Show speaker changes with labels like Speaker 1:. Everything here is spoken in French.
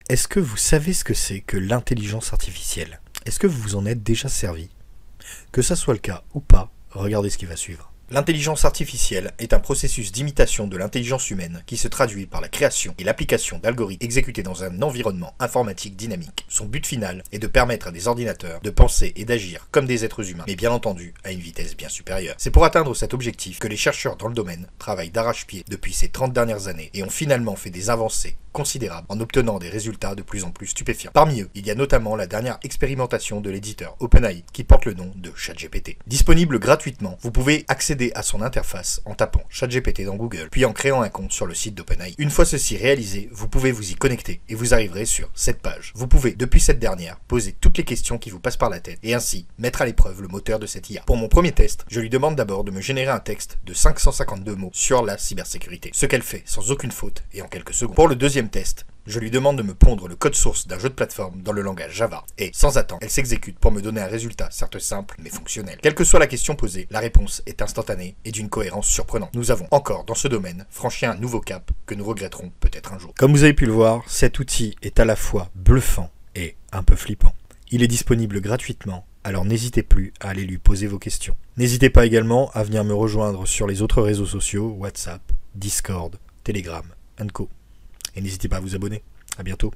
Speaker 1: Est-ce que vous savez ce que c'est que l'intelligence artificielle? Est-ce que vous vous en êtes déjà servi? Que ça soit le cas ou pas, regardez ce qui va suivre. L'intelligence artificielle est un processus d'imitation de l'intelligence humaine qui se traduit par la création et l'application d'algorithmes exécutés dans un environnement informatique dynamique. Son but final est de permettre à des ordinateurs de penser et d'agir comme des êtres humains, mais bien entendu à une vitesse bien supérieure. C'est pour atteindre cet objectif que les chercheurs dans le domaine travaillent d'arrache-pied depuis ces 30 dernières années et ont finalement fait des avancées considérables en obtenant des résultats de plus en plus stupéfiants. Parmi eux, il y a notamment la dernière expérimentation de l'éditeur OpenAI qui porte le nom de ChatGPT. Disponible gratuitement, vous pouvez accéder à son interface en tapant ChatGPT dans Google, puis en créant un compte sur le site d'OpenAI. Une fois ceci réalisé, vous pouvez vous y connecter et vous arriverez sur cette page. Vous pouvez, depuis cette dernière, poser toutes les questions qui vous passent par la tête et ainsi mettre à l'épreuve le moteur de cette IA. Pour mon premier test, je lui demande d'abord de me générer un texte de 552 mots sur la cybersécurité, ce qu'elle fait sans aucune faute et en quelques secondes. Pour le deuxième test, je lui demande de me pondre le code source d'un jeu de plateforme dans le langage Java. Et, sans attendre, elle s'exécute pour me donner un résultat certes simple, mais fonctionnel. Quelle que soit la question posée, la réponse est instantanée et d'une cohérence surprenante. Nous avons encore, dans ce domaine, franchi un nouveau cap que nous regretterons peut-être un jour. Comme vous avez pu le voir, cet outil est à la fois bluffant et un peu flippant. Il est disponible gratuitement, alors n'hésitez plus à aller lui poser vos questions. N'hésitez pas également à venir me rejoindre sur les autres réseaux sociaux, WhatsApp, Discord, Telegram, &Co. Et n'hésitez pas à vous abonner. À bientôt.